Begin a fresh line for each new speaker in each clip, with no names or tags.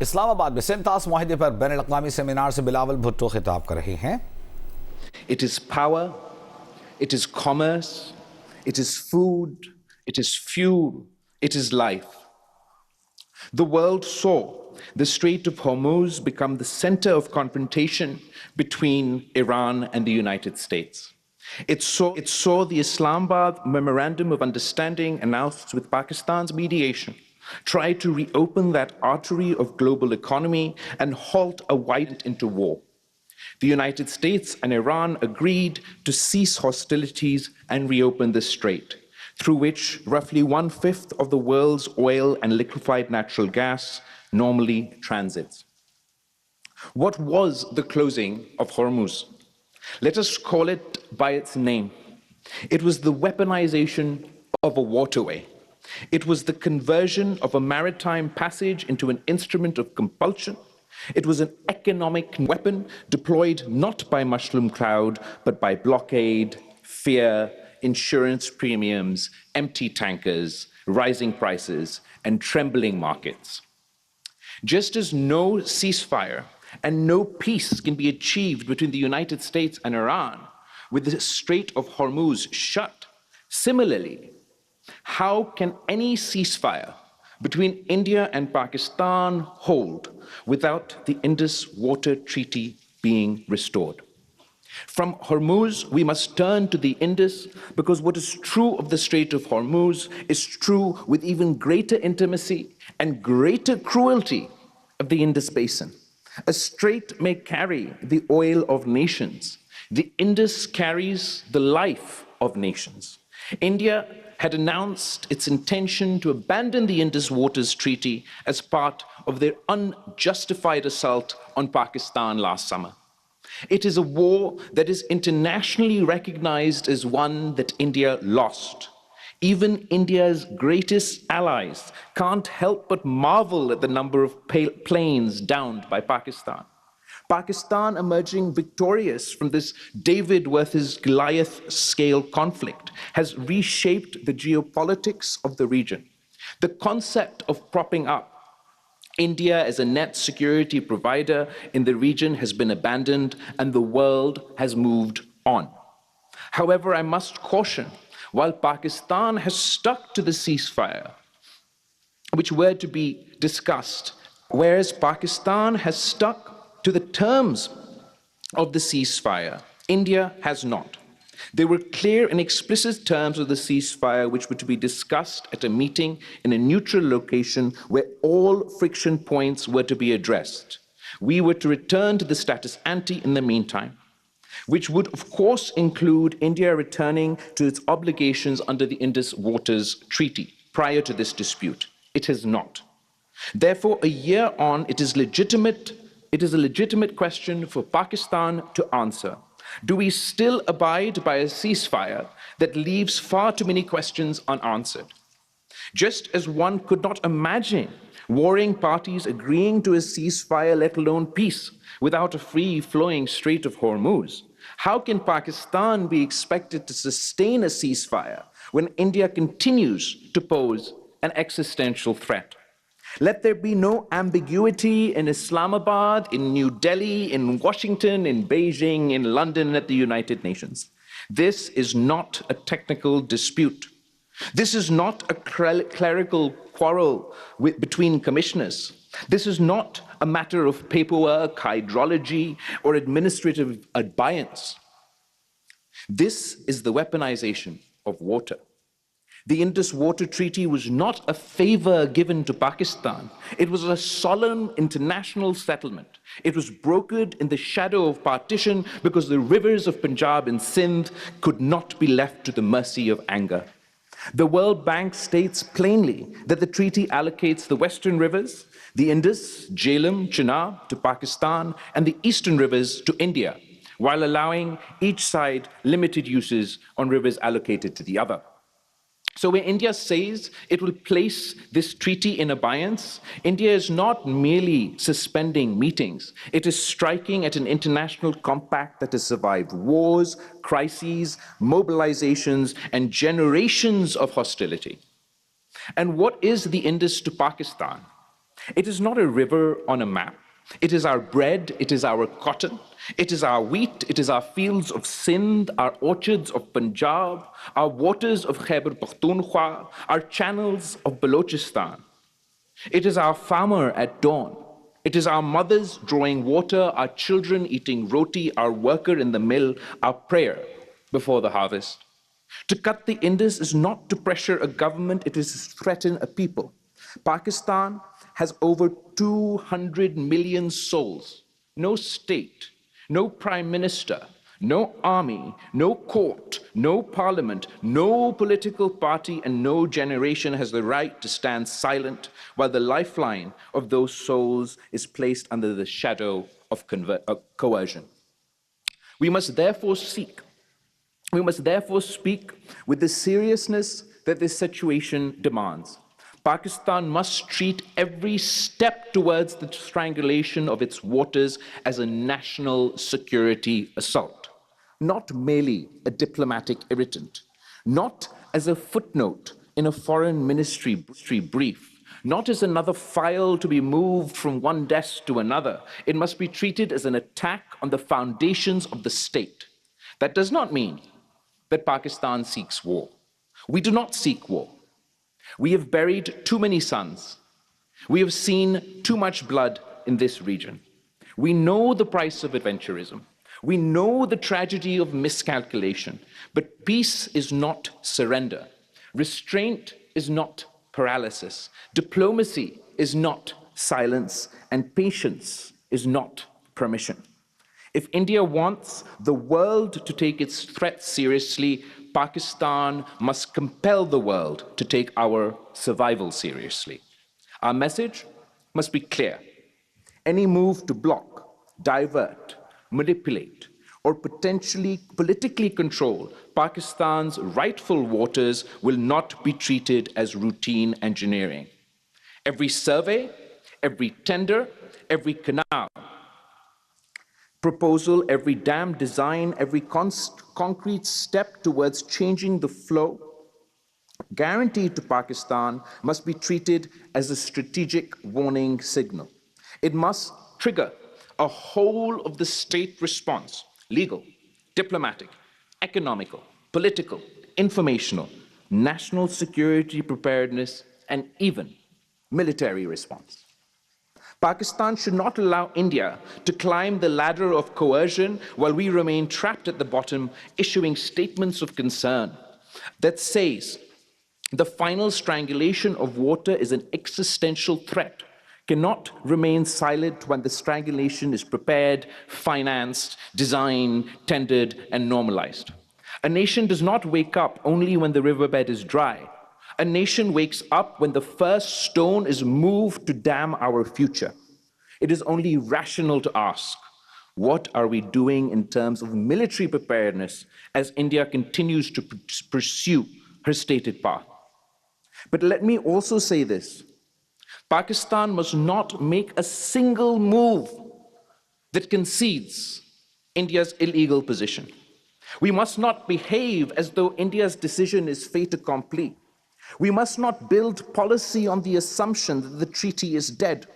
इस्लामाबाद में सेंतास मुआहिदे पर बैनुल अक़वामी सेमिनार से बिलावल भुट्टो खिताब कर रहे हैं।
It is power, it is commerce, it is food, it is fuel, it is life. The world saw the Strait of Hormuz become the center of confrontation between Iran and the United States. It saw the Islamabad Memorandum of Understanding announced with Pakistan's mediation try to reopen that artery of global economy and halt a wide into war. The United States and Iran agreed to cease hostilities and reopen the strait, through which roughly 1/5 of the world's oil and liquefied natural gas normally transits. What was the closing of Hormuz? Let us call it by its name. It was the weaponization of a waterway. It was the conversion of a maritime passage into an instrument of compulsion. It was an economic weapon deployed not by mushroom cloud, but by blockade, fear, insurance premiums, empty tankers, rising prices, and trembling markets. Just as no ceasefire and no peace can be achieved between the United States and Iran with the Strait of Hormuz shut, similarly, how can any ceasefire between India and Pakistan hold without the Indus Waters Treaty being restored? From Hormuz, we must turn to the Indus because what is true of the Strait of Hormuz is true with even greater intimacy and greater cruelty of the Indus Basin. A strait may carry the oil of nations. The Indus carries the life of nations. India had announced its intention to abandon the Indus Waters Treaty as part of their unjustified assault on Pakistan last summer. It is a war that is internationally recognized as one that India lost. Even India's greatest allies can't help but marvel at the number of planes downed by Pakistan. Pakistan emerging victorious from this David versus Goliath scale conflict has reshaped the geopolitics of the region. The concept of propping up India as a net security provider in the region has been abandoned and the world has moved on. However, I must caution, while Pakistan has stuck to the ceasefire, which were to be discussed, whereas Pakistan has stuck to the terms of the ceasefire, India has not. There were clear and explicit terms of the ceasefire which were to be discussed at a meeting in a neutral location where all friction points were to be addressed. We were to return to the status ante in the meantime, which would of course include India returning to its obligations under the Indus Waters Treaty prior to this dispute. It has not. Therefore, a year on, it is a legitimate question for Pakistan to answer. Do we still abide by a ceasefire that leaves far too many questions unanswered? Just as one could not imagine warring parties agreeing to a ceasefire, let alone peace, without a free-flowing Strait of Hormuz, how can Pakistan be expected to sustain a ceasefire when India continues to pose an existential threat? Let there be no ambiguity in Islamabad, in New Delhi, in Washington, in Beijing, in London, and at the United Nations. This is not a technical dispute. This is not a clerical quarrel between commissioners. This is not a matter of paperwork, hydrology, or administrative abeyance. This is the weaponization of water. The Indus Waters Treaty was not a favor given to Pakistan. It was a solemn international settlement. It was brokered in the shadow of partition because the rivers of Punjab and Sindh could not be left to the mercy of anger. The World Bank states plainly that the treaty allocates the western rivers, the Indus, Jhelum, Chenab, to Pakistan, and the eastern rivers to India, while allowing each side limited uses on rivers allocated to the other. So when India says it will place this treaty in abeyance, India is not merely suspending meetings. It is striking at an international compact that has survived wars, crises, mobilizations, and generations of hostility. And what is the Indus to Pakistan? It is not a river on a map. It is our bread, it is our cotton, it is our wheat, it is our fields of Sindh, our orchards of Punjab, our waters of Khyber Pakhtunkhwa, our channels of Balochistan. It is our farmer at dawn. It is our mothers drawing water, our children eating roti, our worker in the mill, our prayer before the harvest. To cut the Indus is not to pressure a government, it is to threaten a people. Pakistan has over 200 million souls. No state, no prime minister, no army, no court, no parliament, no political party, and no generation has the right to stand silent while the lifeline of those souls is placed under the shadow of coercion. We must therefore speak with the seriousness that this situation demands. Pakistan must treat every step towards the strangulation of its waters as a national security assault, not merely a diplomatic irritant, not as a footnote in a foreign ministry brief, not as another file to be moved from one desk to another. It must be treated as an attack on the foundations of the state. That does not mean that Pakistan seeks war. We do not seek war. We have buried too many sons. We have seen too much blood in this region. We know the price of adventurism. We know the tragedy of miscalculation. But peace is not surrender. Restraint is not paralysis. Diplomacy is not silence. And patience is not permission. If India wants the world to take its threat seriously, Pakistan must compel the world to take our survival seriously. Our message must be clear. Any move to block, divert, manipulate, or potentially politically control Pakistan's rightful waters will not be treated as routine engineering. Every survey, every tender, every canal proposal, every dam design, every concrete step towards changing the flow guaranteed to Pakistan must be treated as a strategic warning signal. It must trigger a whole of the state response, legal, diplomatic, economical, political, informational, national security preparedness, and even military response. Pakistan should not allow India to climb the ladder of coercion while we remain trapped at the bottom, issuing statements of concern that says the final strangulation of water is an existential threat, cannot remain silent when the strangulation is prepared, financed, designed, tendered, and normalized. A nation does not wake up only when the riverbed is dry. A nation wakes up when the first stone is moved to dam our future. It is only rational to ask, what are we doing in terms of military preparedness as India continues to pursue her stated path? But let me also say this. Pakistan must not make a single move that concedes India's illegal position. We must not behave as though India's decision is fait accompli. We must not build policy on the assumption that the treaty is dead.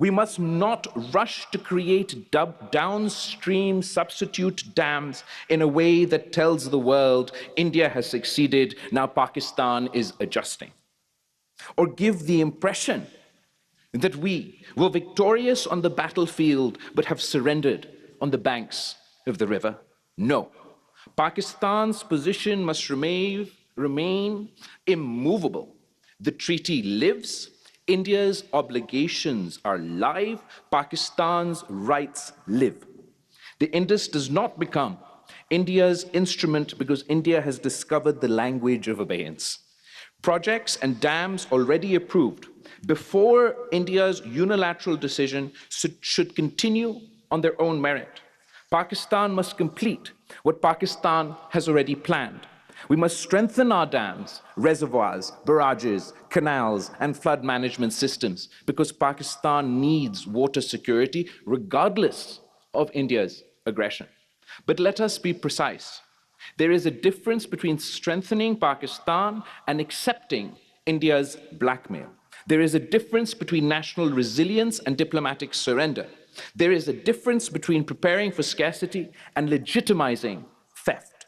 We must not rush to create downstream substitute dams in a way that tells the world India has succeeded, now Pakistan is adjusting. Or give the impression that we were victorious on the battlefield but have surrendered on the banks of the river. No. Pakistan's position must remain immovable. The treaty lives, India's obligations are live, Pakistan's rights live. The Indus does not become India's instrument because India has discovered the language of abeyance. Projects and dams already approved before India's unilateral decision should continue on their own merit. Pakistan must complete what Pakistan has already planned. We must strengthen our dams, reservoirs, barrages, canals, and flood management systems because Pakistan needs water security regardless of India's aggression. But let us be precise. There is a difference between strengthening Pakistan and accepting India's blackmail. There is a difference between national resilience and diplomatic surrender. There is a difference between preparing for scarcity and legitimizing theft.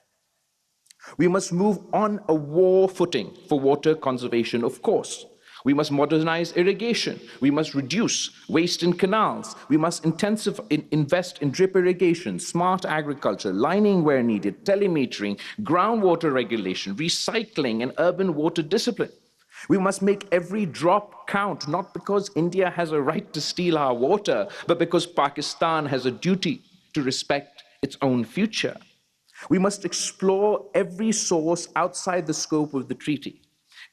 We must move on a war footing for water conservation, of course. We must modernize irrigation. We must reduce waste in canals. We must invest in drip irrigation, smart agriculture, lining where needed, telemetering, groundwater regulation, recycling, and urban water discipline. We must make every drop count, not because India has a right to steal our water, but because Pakistan has a duty to respect its own future. We must explore every source outside the scope of the treaty.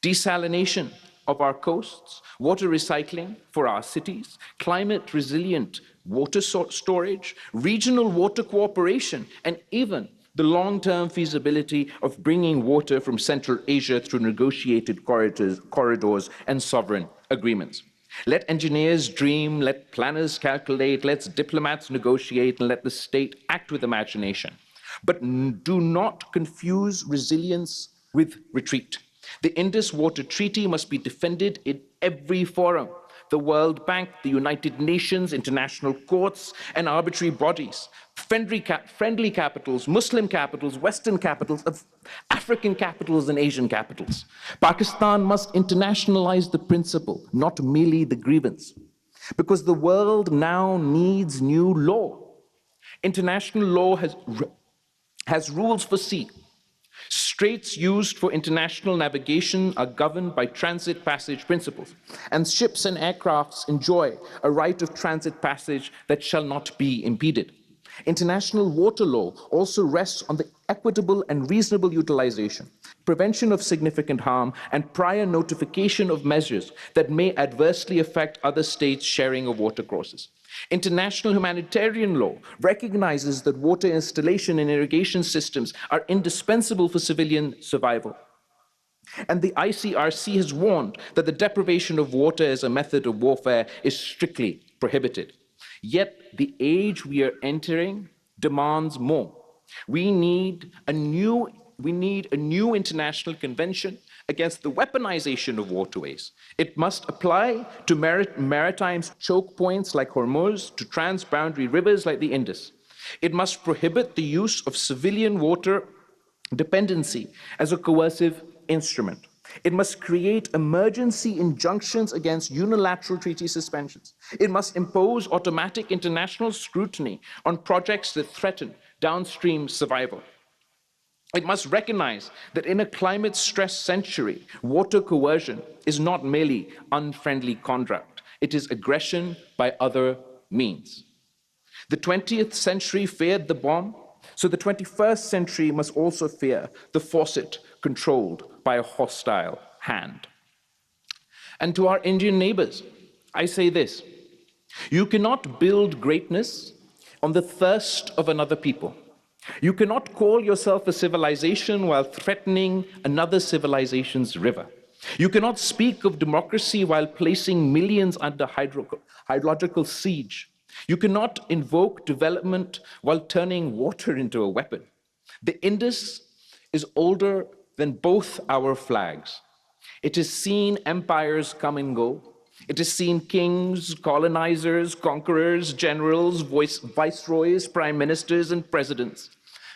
Desalination of our coasts, water recycling for our cities, climate resilient water storage, regional water cooperation, and even the long-term feasibility of bringing water from Central Asia through negotiated corridors and sovereign agreements. Let engineers dream, let planners calculate, let diplomats negotiate, and let the state act with imagination. But do not confuse resilience with retreat. The Indus Waters Treaty must be defended in every forum. The World Bank, the United Nations, international courts, and arbitrary bodies, friendly capitals, Muslim capitals, Western capitals, African capitals, and Asian capitals. Pakistan must internationalize the principle, not merely the grievance, because the world now needs new law. International law has rules for sea. Straits used for international navigation are governed by transit passage principles, and ships and aircrafts enjoy a right of transit passage that shall not be impeded. International water law also rests on the equitable and reasonable utilization, prevention of significant harm, and prior notification of measures that may adversely affect other states' sharing of water courses. International humanitarian law recognizes that water installation and irrigation systems are indispensable for civilian survival. And the ICRC has warned that the deprivation of water as a method of warfare is strictly prohibited. Yet the age we are entering demands more. We need a new international convention against the weaponization of waterways. It must apply to maritime choke points like Hormuz, to transboundary rivers like the Indus. It must prohibit the use of civilian water dependency as a coercive instrument. It must create emergency injunctions against unilateral treaty suspensions. It must impose automatic international scrutiny on projects that threaten downstream survival. It must recognize that in a climate-stressed century, water coercion is not merely unfriendly conduct, it is aggression by other means. The 20th century feared the bomb, so the 21st century must also fear the faucet controlled by a hostile hand. And to our Indian neighbors, I say this: you cannot build greatness on the thirst of another people. You cannot call yourself a civilization while threatening another civilization's river. You cannot speak of democracy while placing millions under hydrological siege. You cannot invoke development while turning water into a weapon. The Indus is older than both our flags. It has seen empires come and go. It has seen kings, colonizers, conquerors, generals, viceroys, prime ministers, and presidents.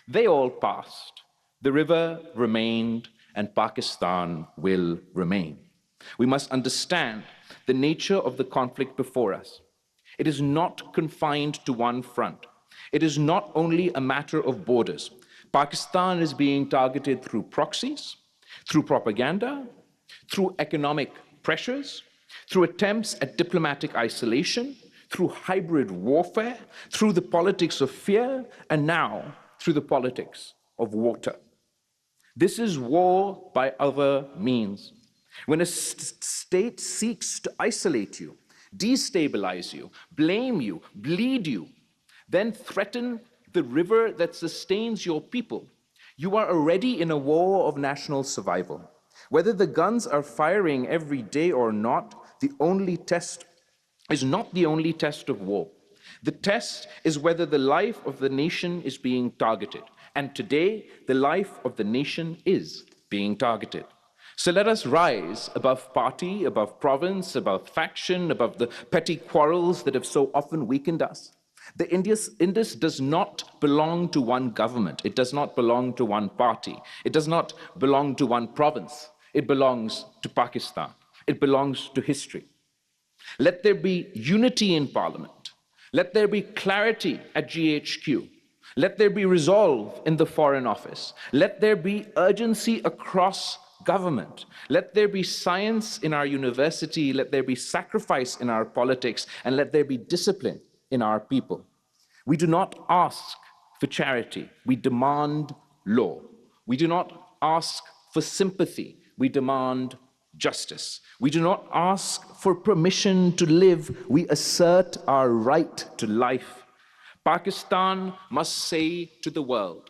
They all passed. The river remained, and Pakistan will remain. We must understand the nature of the conflict before us. It is not confined to one front. It is not only a matter of borders. Pakistan is being targeted through proxies, through propaganda, through economic pressures, through attempts at diplomatic isolation, through hybrid warfare, through the politics of fear, and now through the politics of water. This is war by other means. When a state seeks to isolate you, destabilize you, blame you, bleed you, then threaten the river that sustains your people, you are already in a war of national survival. Whether the guns are firing every day or not, the only test is not the only test of war. The test is whether the life of the nation is being targeted. And today, the life of the nation is being targeted. So let us rise above party, above province, above faction, above the petty quarrels that have so often weakened us. The Indus does not belong to one government. It does not belong to one party. It does not belong to one province. It belongs to Pakistan. It belongs to history. Let there be unity in Parliament. Let there be clarity at GHQ. Let there be resolve in the Foreign Office. Let there be urgency across government. Let there be science in our university. Let there be sacrifice in our politics. And let there be discipline in our people. We do not ask for charity. We demand law. We do not ask for sympathy. We demand justice. We do not ask for permission to live. We assert our right to life. Pakistan must say to the world,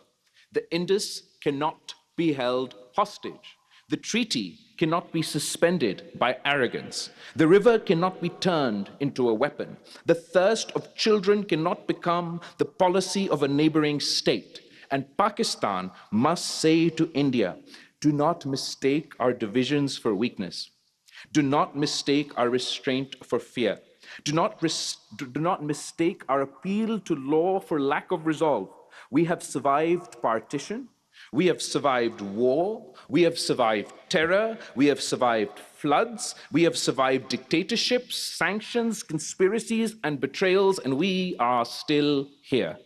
the Indus cannot be held hostage. The treaty cannot be suspended by arrogance. The river cannot be turned into a weapon. The thirst of children cannot become the policy of a neighboring state. And Pakistan must say to India, do not mistake our divisions for weakness. Do not mistake our restraint for fear. Do not mistake our appeal to law for lack of resolve. We have survived partition. We have survived war. We have survived terror. We have survived floods. We have survived dictatorships, sanctions, conspiracies, and betrayals, and we are still here.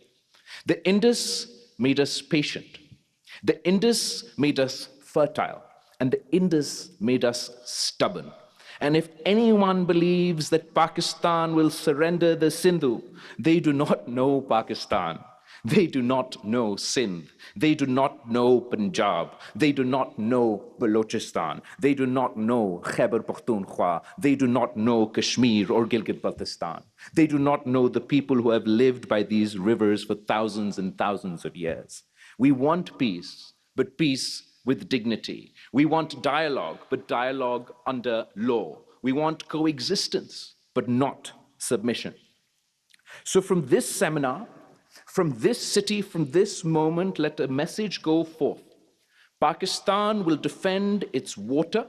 The Indus made us patient. The Indus made us fertile. And the Indus made us stubborn. And if anyone believes that Pakistan will surrender the Sindhu, they do not know Pakistan. They do not know Sindh. They do not know Punjab. They do not know Balochistan. They do not know Khyber Pakhtunkhwa. They do not know Kashmir or Gilgit-Baltistan. They do not know the people who have lived by these rivers for thousands and thousands of years. We want peace, but peace with dignity. We want dialogue, but dialogue under law. We want coexistence, but not submission. So from this seminar, from this city, from this moment, let a message go forth. Pakistan will defend its water,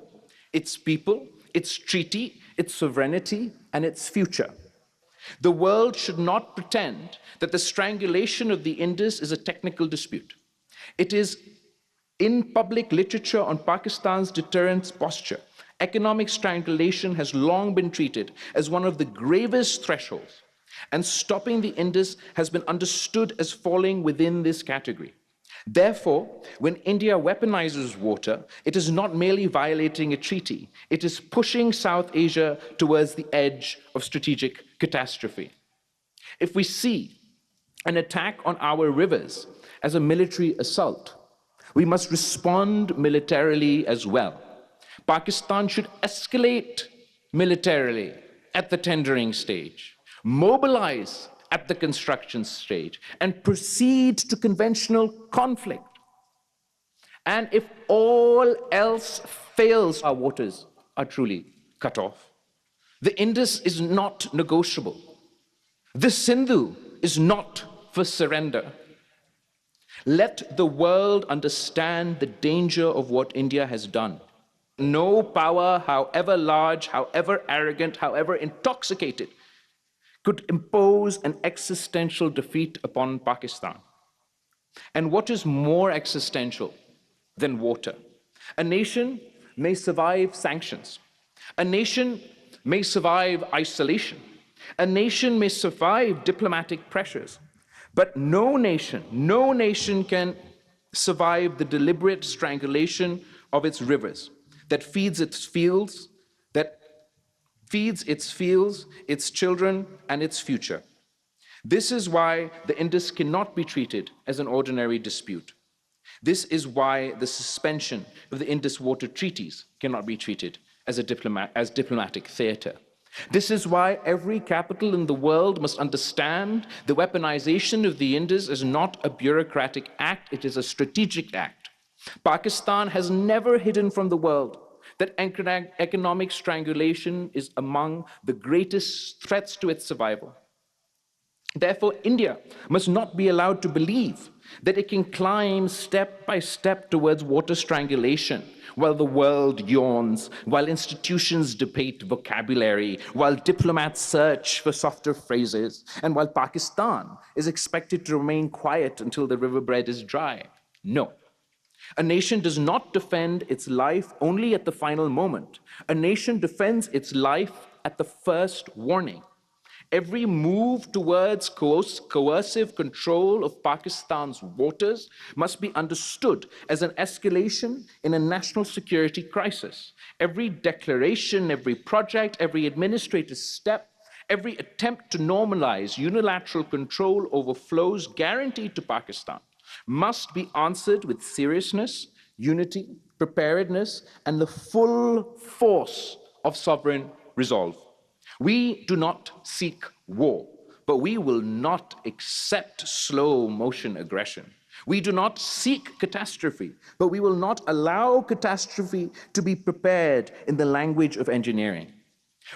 its people, its treaty, its sovereignty, and its future. The world should not pretend that the strangulation of the Indus is a technical dispute. It is in public literature on Pakistan's deterrence posture. Economic strangulation has long been treated as one of the gravest thresholds, and stopping the Indus has been understood as falling within this category. Therefore, when India weaponizes water, it is not merely violating a treaty, it is pushing South Asia towards the edge of strategic catastrophe. If we see an attack on our rivers as a military assault, we must respond militarily as well. Pakistan should escalate militarily at the tendering stage, mobilize at the construction stage, and proceed to conventional conflict. And if all else fails, our waters are truly cut off. The Indus is not negotiable. The Sindhu is not for surrender. Let the world understand the danger of what India has done. No power, however large, however arrogant, however intoxicated, could impose an existential defeat upon Pakistan. And what is more existential than water? A nation may survive sanctions. A nation may survive isolation. A nation may survive diplomatic pressures. But no nation can survive the deliberate strangulation of its rivers that feeds its fields, its children, and its future. This is why the Indus cannot be treated as an ordinary dispute. This is why the suspension of the Indus Water Treaties cannot be treated as diplomatic theater. This is why every capital in the world must understand the weaponization of the Indus is not a bureaucratic act, it is a strategic act. Pakistan has never hidden from the world that economic strangulation is among the greatest threats to its survival. Therefore, India must not be allowed to believe that it can climb step by step towards water strangulation while the world yawns, while institutions debate vocabulary, while diplomats search for softer phrases, and while Pakistan is expected to remain quiet until the riverbed is dry. No. A nation does not defend its life only at the final moment. A nation defends its life at the first warning. Every move towards coercive control of Pakistan's waters must be understood as an escalation in a national security crisis. Every declaration, every project, every administrative step, every attempt to normalize unilateral control over flows guaranteed to Pakistan must be answered with seriousness, unity, preparedness, and the full force of sovereign resolve. We do not seek war, but we will not accept slow motion aggression. We do not seek catastrophe, but we will not allow catastrophe to be prepared in the language of engineering.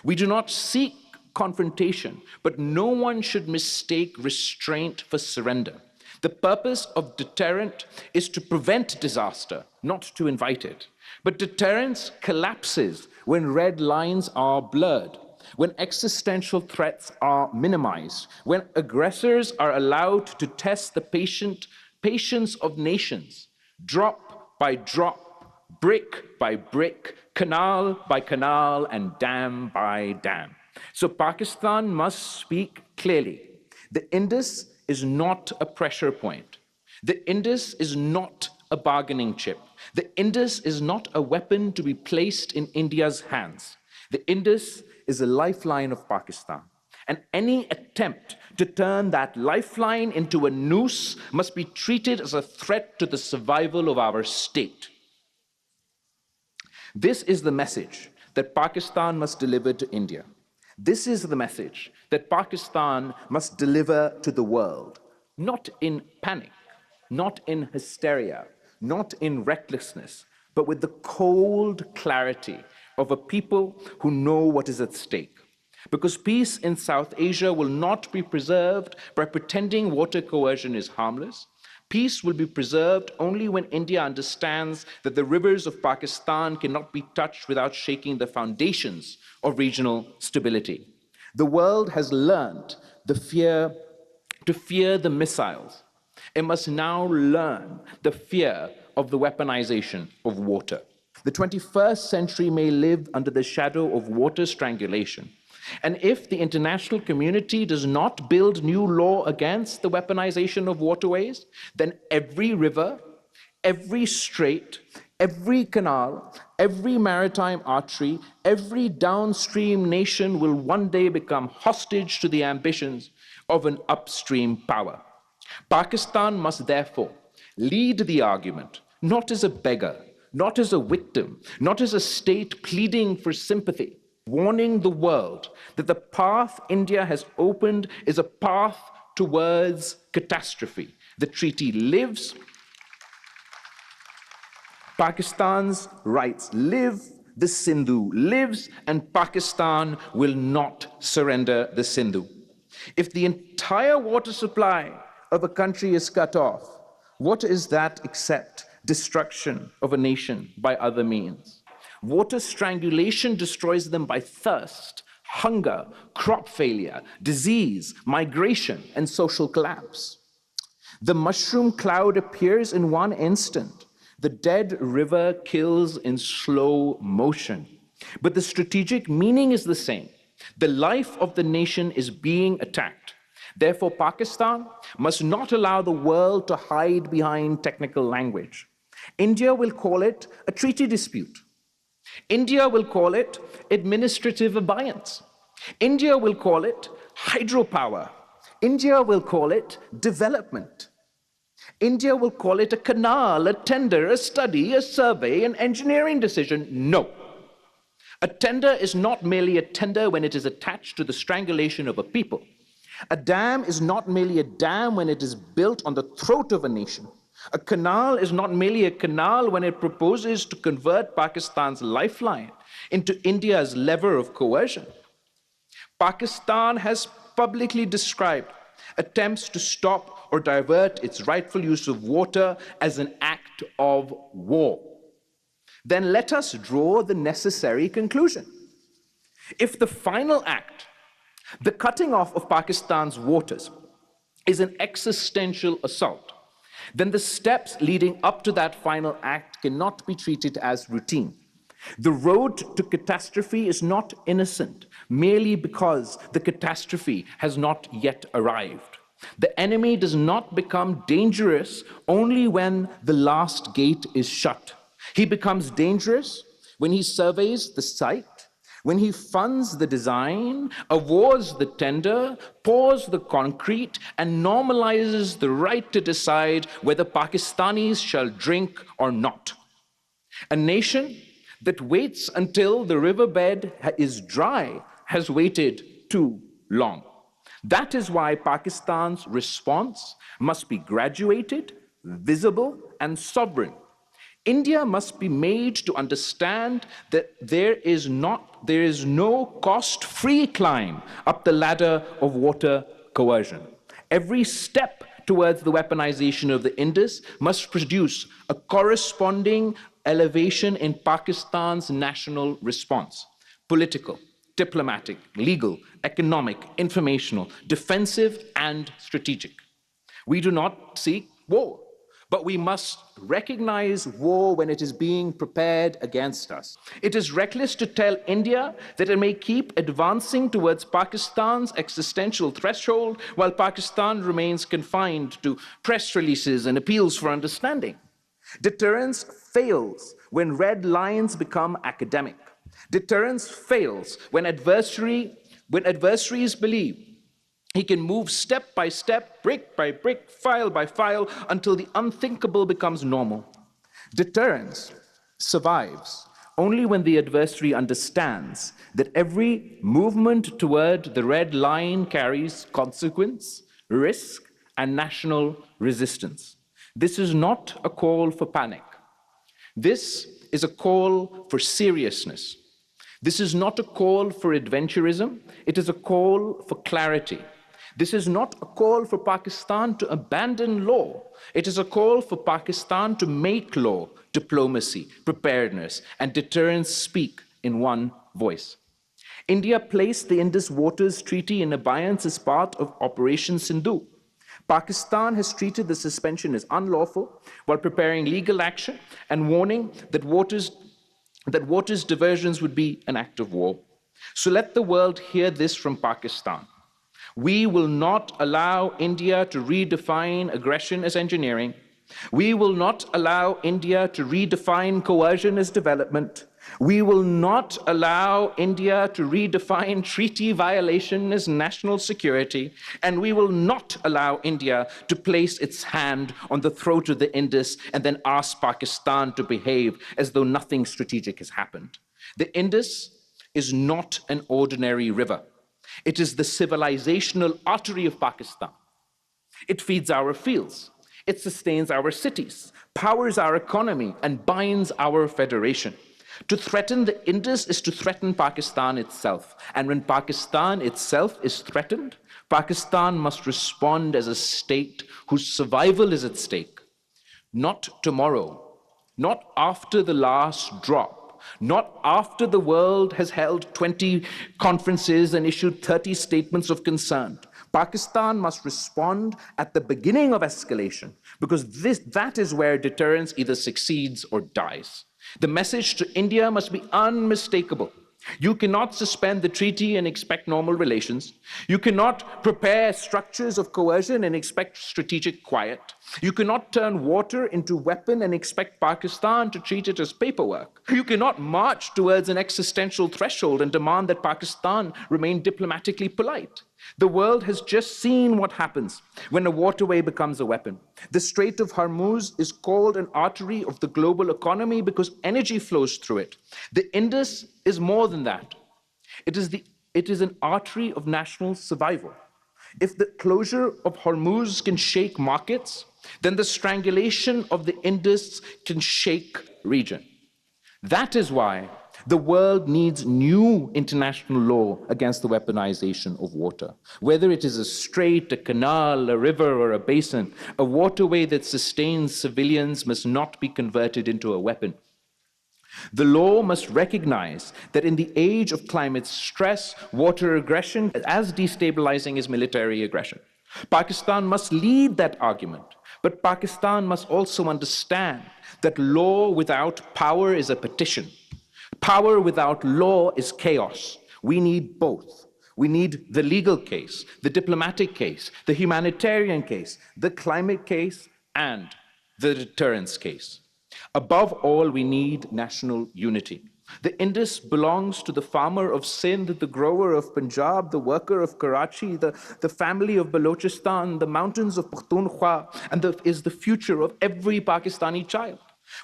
We do not seek confrontation, but no one should mistake restraint for surrender. The purpose of deterrent is to prevent disaster, not to invite it. But deterrence collapses when red lines are blurred, when existential threats are minimized, when aggressors are allowed to test the patience of nations, drop by drop, brick by brick, canal by canal, and dam by dam. So Pakistan must speak clearly. The Indus is not a pressure point. The Indus is not a bargaining chip. The Indus is not a weapon to be placed in India's hands. The Indus is a lifeline of Pakistan. And any attempt to turn that lifeline into a noose must be treated as a threat to the survival of our state. This is the message that Pakistan must deliver to India. This is the message that Pakistan must deliver to the world, not in panic, not in hysteria, not in recklessness, but with the cold clarity of a people who know what is at stake. Because peace in South Asia will not be preserved by pretending water coercion is harmless. Peace will be preserved only when India understands that the rivers of Pakistan cannot be touched without shaking the foundations of regional stability. The world has learned to fear the missiles. It must now learn the fear of the weaponization of water. The 21st century may live under the shadow of water strangulation. And if the international community does not build new law against the weaponization of waterways, then every river, every strait, every canal, every maritime artery, every downstream nation will one day become hostage to the ambitions of an upstream power. Pakistan must therefore lead the argument, not as a beggar, not as a victim, not as a state pleading for sympathy, warning the world that the path India has opened is a path towards catastrophe. The treaty lives, Pakistan's rights live, the Sindhu lives, and Pakistan will not surrender the Sindhu. If the entire water supply of a country is cut off, what is that except destruction of a nation by other means? Water strangulation destroys them by thirst, hunger, crop failure, disease, migration, and social collapse. The mushroom cloud appears in one instant. The dead river kills in slow motion. But the strategic meaning is the same. The life of the nation is being attacked. Therefore, Pakistan must not allow the world to hide behind technical language. India will call it a treaty dispute. India will call it administrative abeyance. India will call it hydropower. India will call it development. India will call it a canal, a tender, a study, a survey, an engineering decision. No. A tender is not merely a tender when it is attached to the strangulation of a people. A dam is not merely a dam when it is built on the throat of a nation. A canal is not merely a canal when it proposes to convert Pakistan's lifeline into India's lever of coercion. Pakistan has publicly described attempts to stop or divert its rightful use of water as an act of war, then let us draw the necessary conclusion. If the final act, the cutting off of Pakistan's waters, is an existential assault, then the steps leading up to that final act cannot be treated as routine. The road to catastrophe is not innocent merely because the catastrophe has not yet arrived. The enemy does not become dangerous only when the last gate is shut. He becomes dangerous when he surveys the site, when he funds the design, awards the tender, pours the concrete, and normalizes the right to decide whether Pakistanis shall drink or not. A nation that waits until the riverbed is dry has waited too long. That is why Pakistan's response must be graduated, visible, and sovereign. India must be made to understand that there is no cost-free climb up the ladder of water coercion. Every step towards the weaponization of the Indus must produce a corresponding elevation in Pakistan's national response: political, diplomatic, legal, economic, informational, defensive, and strategic. We do not seek war, but we must recognize war when it is being prepared against us. It is reckless to tell India that it may keep advancing towards Pakistan's existential threshold while Pakistan remains confined to press releases and appeals for understanding. Deterrence fails when red lines become academic. Deterrence fails when adversaries believe he can move step by step, brick by brick, file by file, until the unthinkable becomes normal. Deterrence survives only when the adversary understands that every movement toward the red line carries consequence, risk, and national resistance. This is not a call for panic. This is a call for seriousness. This is not a call for adventurism. It is a call for clarity. This is not a call for Pakistan to abandon law. It is a call for Pakistan to make law, diplomacy, preparedness, and deterrence speak in one voice. India placed the Indus Waters Treaty in abeyance as part of Operation Sindhu. Pakistan has treated the suspension as unlawful while preparing legal action and warning that waters diversions would be an act of war. So let the world hear this from Pakistan. We will not allow India to redefine aggression as engineering. We will not allow India to redefine coercion as development. We will not allow India to redefine treaty violation as national security. And we will not allow India to place its hand on the throat of the Indus and then ask Pakistan to behave as though nothing strategic has happened. The Indus is not an ordinary river. It is the civilizational artery of Pakistan. It feeds our fields. It sustains our cities, powers our economy, and binds our federation. To threaten the Indus is to threaten Pakistan itself. And when Pakistan itself is threatened, Pakistan must respond as a state whose survival is at stake. Not tomorrow, not after the last drop, not after the world has held 20 conferences and issued 30 statements of concern. Pakistan must respond at the beginning of escalation, because that is where deterrence either succeeds or dies. The message to India must be unmistakable. You cannot suspend the treaty and expect normal relations. You cannot prepare structures of coercion and expect strategic quiet. You cannot turn water into weapon and expect Pakistan to treat it as paperwork. You cannot march towards an existential threshold and demand that Pakistan remain diplomatically polite. The world has just seen what happens when a waterway becomes a weapon. The Strait of Hormuz is called an artery of the global economy because energy flows through it. The Indus is more than that. It is an artery of national survival. If the closure of Hormuz can shake markets, then the strangulation of the Indus can shake region. That is why The world needs new international law against the weaponization of water. Whether it is a strait, a canal, a river, or a basin, a waterway that sustains civilians must not be converted into a weapon. The law must recognize that in the age of climate stress, water aggression is as destabilizing as military aggression. Pakistan must lead that argument, but Pakistan must also understand that law without power is a petition. Power without law is chaos. We need both. We need the legal case, the diplomatic case, the humanitarian case, the climate case, and the deterrence case. Above all, we need national unity. The Indus belongs to the farmer of Sindh, the grower of Punjab, the worker of Karachi, the family of Balochistan, the mountains of Pakhtunkhwa, and is the future of every Pakistani child.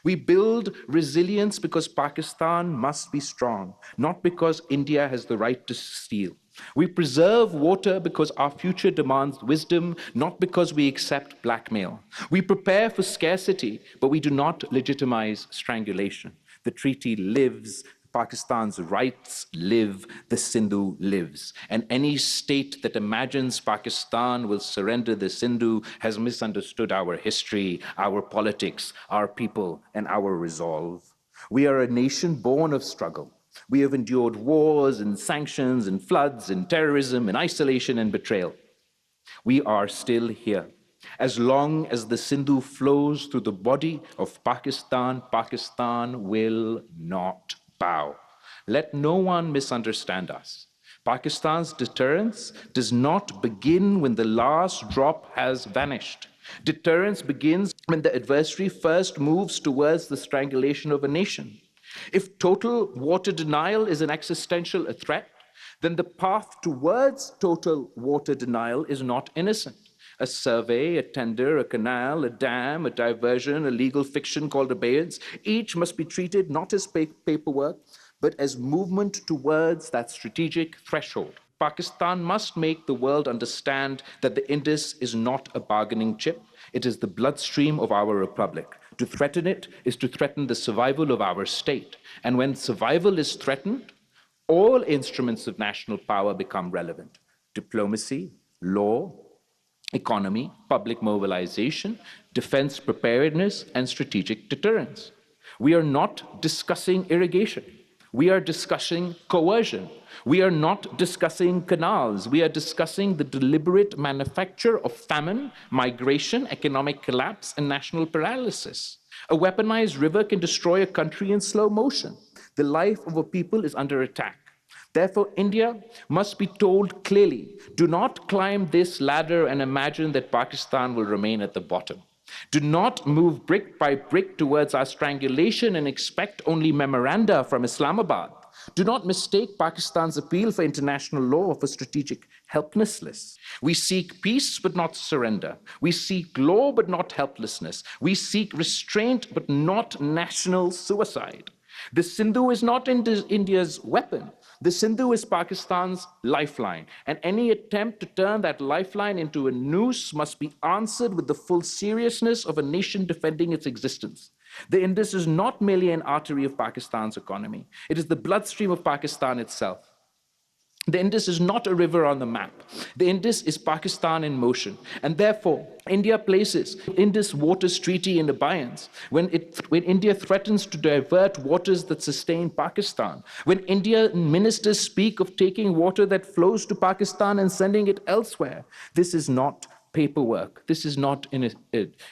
We build resilience because Pakistan must be strong, not because India has the right to steal. We preserve water because our future demands wisdom, not because we accept blackmail. We prepare for scarcity, but we do not legitimize strangulation. The treaty lives, Pakistan's rights live, the Sindhu lives. And any state that imagines Pakistan will surrender the Sindhu has misunderstood our history, our politics, our people, and our resolve. We are a nation born of struggle. We have endured wars and sanctions and floods and terrorism and isolation and betrayal. We are still here. As long as the Sindhu flows through the body of Pakistan, Pakistan will not bow. Let no one misunderstand us. Pakistan's deterrence does not begin when the last drop has vanished. Deterrence begins when the adversary first moves towards the strangulation of a nation. If total water denial is an existential threat, then the path towards total water denial is not innocent. A survey, a tender, a canal, a dam, a diversion, a legal fiction called abeyance, each must be treated not as paperwork, but as movement towards that strategic threshold. Pakistan must make the world understand that the Indus is not a bargaining chip. It is the bloodstream of our republic. To threaten it is to threaten the survival of our state. And when survival is threatened, all instruments of national power become relevant. Diplomacy, law, economy, public mobilization, defense preparedness, and strategic deterrence. We are not discussing irrigation. We are discussing coercion. We are not discussing canals. We are discussing the deliberate manufacture of famine, migration, economic collapse, and national paralysis. A weaponized river can destroy a country in slow motion. The life of a people is under attack. Therefore, India must be told clearly, do not climb this ladder and imagine that Pakistan will remain at the bottom. Do not move brick by brick towards our strangulation and expect only memoranda from Islamabad. Do not mistake Pakistan's appeal for international law for strategic helplessness. We seek peace but not surrender. We seek law but not helplessness. We seek restraint but not national suicide. The Sindhu is not India's weapon. The Sindhu is Pakistan's lifeline, and any attempt to turn that lifeline into a noose must be answered with the full seriousness of a nation defending its existence. The Indus is not merely an artery of Pakistan's economy. It is the bloodstream of Pakistan itself. The Indus is not a river on the map. The Indus is Pakistan in motion. And therefore, India places Indus Waters Treaty in abeyance when India threatens to divert waters that sustain Pakistan, when Indian ministers speak of taking water that flows to Pakistan and sending it elsewhere. This is not paperwork. This is not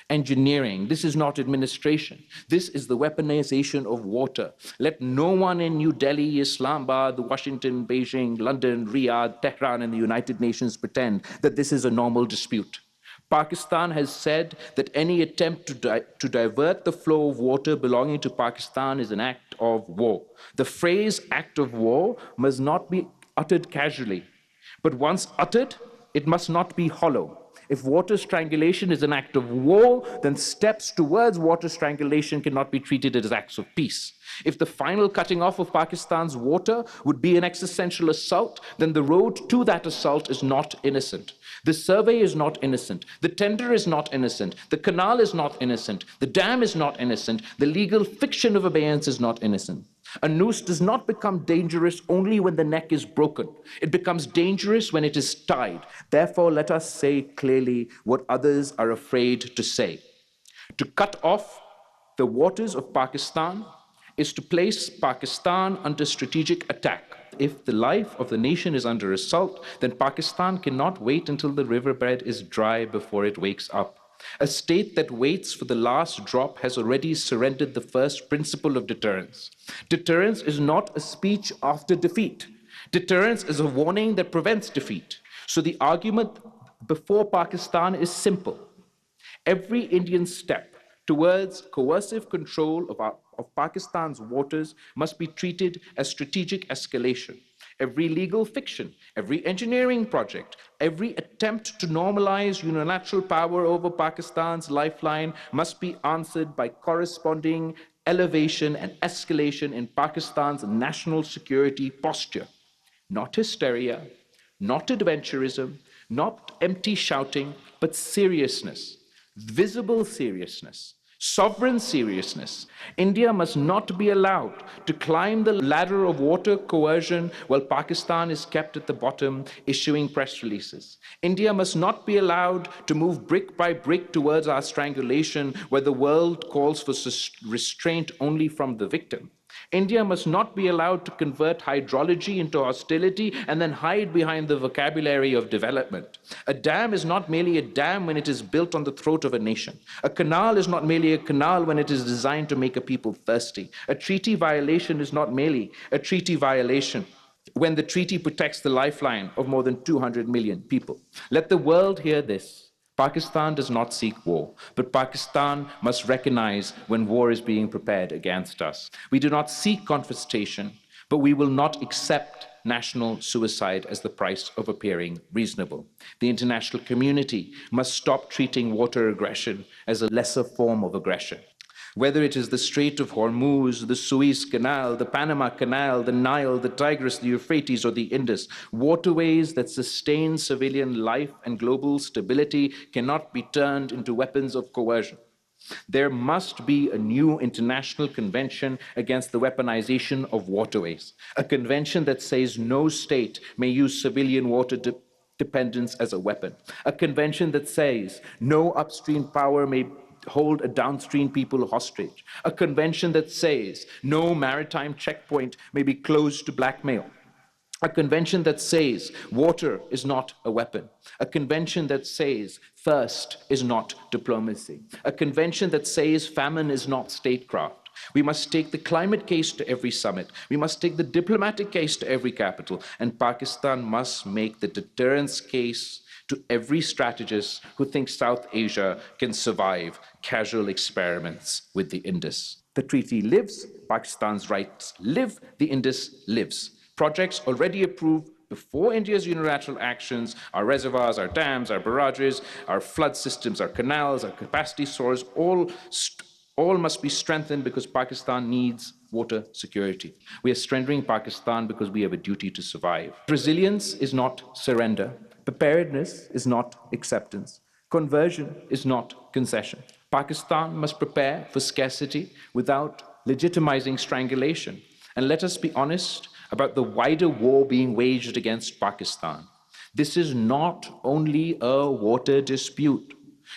engineering. This is not administration. This is the weaponization of water. Let no one in New Delhi, Islamabad, Washington, Beijing, London, Riyadh, Tehran, and the United Nations pretend that this is a normal dispute. Pakistan has said that any attempt to divert the flow of water belonging to Pakistan is an act of war. The phrase act of war must not be uttered casually, but once uttered, it must not be hollow. If water strangulation is an act of war, then steps towards water strangulation cannot be treated as acts of peace. If the final cutting off of Pakistan's water would be an existential assault, then the road to that assault is not innocent. The survey is not innocent. The tender is not innocent. The canal is not innocent. The dam is not innocent. The legal fiction of abeyance is not innocent. A noose does not become dangerous only when the neck is broken. It becomes dangerous when it is tied. Therefore, let us say clearly what others are afraid to say. To cut off the waters of Pakistan is to place Pakistan under strategic attack. If the life of the nation is under assault, then Pakistan cannot wait until the riverbed is dry before it wakes up. A state that waits for the last drop has already surrendered the first principle of deterrence. Deterrence is not a speech after defeat. Deterrence is a warning that prevents defeat. So the argument before Pakistan is simple. Every Indian step towards coercive control of Pakistan's waters must be treated as strategic escalation. Every legal fiction, every engineering project, every attempt to normalize unilateral power over Pakistan's lifeline must be answered by corresponding elevation and escalation in Pakistan's national security posture. Not hysteria, not adventurism, not empty shouting, but seriousness, visible seriousness, sovereign seriousness. India must not be allowed to climb the ladder of water coercion while Pakistan is kept at the bottom, issuing press releases. India must not be allowed to move brick by brick towards our strangulation, where the world calls for restraint only from the victim. India must not be allowed to convert hydrology into hostility and then hide behind the vocabulary of development. A dam is not merely a dam when it is built on the throat of a nation. A canal is not merely a canal when it is designed to make a people thirsty. A treaty violation is not merely a treaty violation when the treaty protects the lifeline of more than 200 million people. Let the world hear this. Pakistan does not seek war, but Pakistan must recognize when war is being prepared against us. We do not seek confrontation, but we will not accept national suicide as the price of appearing reasonable. The international community must stop treating water aggression as a lesser form of aggression. Whether it is the Strait of Hormuz, the Suez Canal, the Panama Canal, the Nile, the Tigris, the Euphrates, or the Indus, waterways that sustain civilian life and global stability cannot be turned into weapons of coercion. There must be a new international convention against the weaponization of waterways, a convention that says no state may use civilian water dependence as a weapon, a convention that says no upstream power may hold a downstream people hostage, a convention that says no maritime checkpoint may be closed to blackmail, a convention that says water is not a weapon, a convention that says thirst is not diplomacy, a convention that says famine is not statecraft. We must take the climate case to every summit. We must take the diplomatic case to every capital. And Pakistan must make the deterrence case to every strategist who thinks South Asia can survive casual experiments with the Indus. The treaty lives, Pakistan's rights live, the Indus lives. Projects already approved before India's unilateral actions, our reservoirs, our dams, our barrages, our flood systems, our canals, our capacity stores, all must be strengthened because Pakistan needs water security. We are strengthening Pakistan because we have a duty to survive. Resilience is not surrender. Preparedness is not acceptance. Conversion is not concession. Pakistan must prepare for scarcity without legitimizing strangulation. And let us be honest about the wider war being waged against Pakistan. This is not only a water dispute.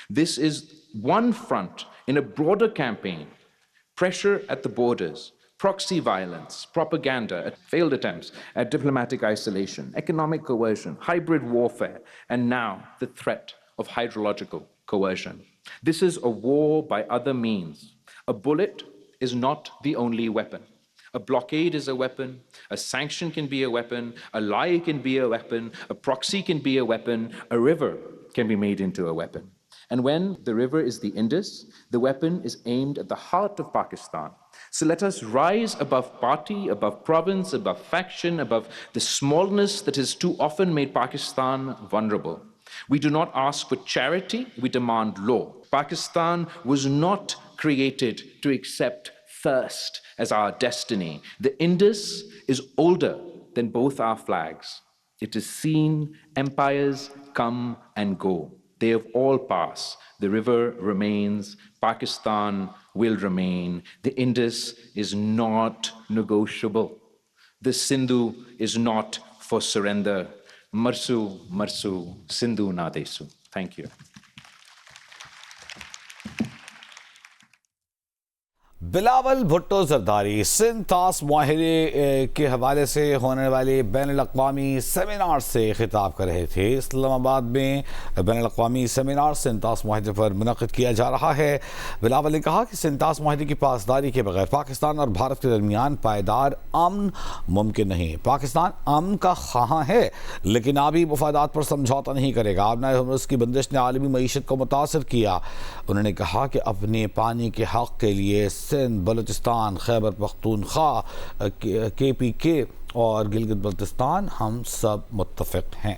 This is one front in a broader campaign. Pressure at the borders, proxy violence, propaganda, failed attempts at diplomatic isolation, economic coercion, hybrid warfare, and now the threat of hydrological coercion. This is a war by other means. A bullet is not the only weapon. A blockade is a weapon, a sanction can be a weapon, a lie can be a weapon, a proxy can be a weapon, a river can be made into a weapon. And when the river is the Indus, the weapon is aimed at the heart of Pakistan. So let us rise above party, above province, above faction, above the smallness that has too often made Pakistan vulnerable. We do not ask for charity, we demand law. Pakistan was not created to accept thirst as our destiny. The Indus is older than both our flags. It has seen empires come and go. They have all passed. The river remains. Pakistan will remain. The Indus is not negotiable. The Sindhu is not for surrender. Marsu, Marsu, Sindhu na desu. Thank you.
Bilawal Bhutto Zardari Sindh तास माहिरे के हवाले से होने वाले ban अल-अक़वामी seminar से खिताब कर रहे थे। इस्लामाबाद में बैन अल-अक़वामी सेमिनार सिंध तास माहिरे पर मुनक़िद किया जा रहा है। बिलावल ने कहा कि सिंध तास माहिरे की पासदारी के बगैर पाकिस्तान और भारत के दरमियान पायदार अमन मुमकिन नहीं। पाकिस्तान अमन का ख़्वाह है लेकिन आबी मफादात पर समझौता नहीं करेगा। आबनाए हुर्मुज़ की बंदिश ने आलमी मईशत को मुतासर किया। उन्होंने कहा कि अपने पानी के हक़ के लिए सिंध, बलूचिस्तान, खैबर पख्तूनख्वा, KPK और गिलगित बल्तिस्तान हम सब मुत्तफ़िक़ हैं।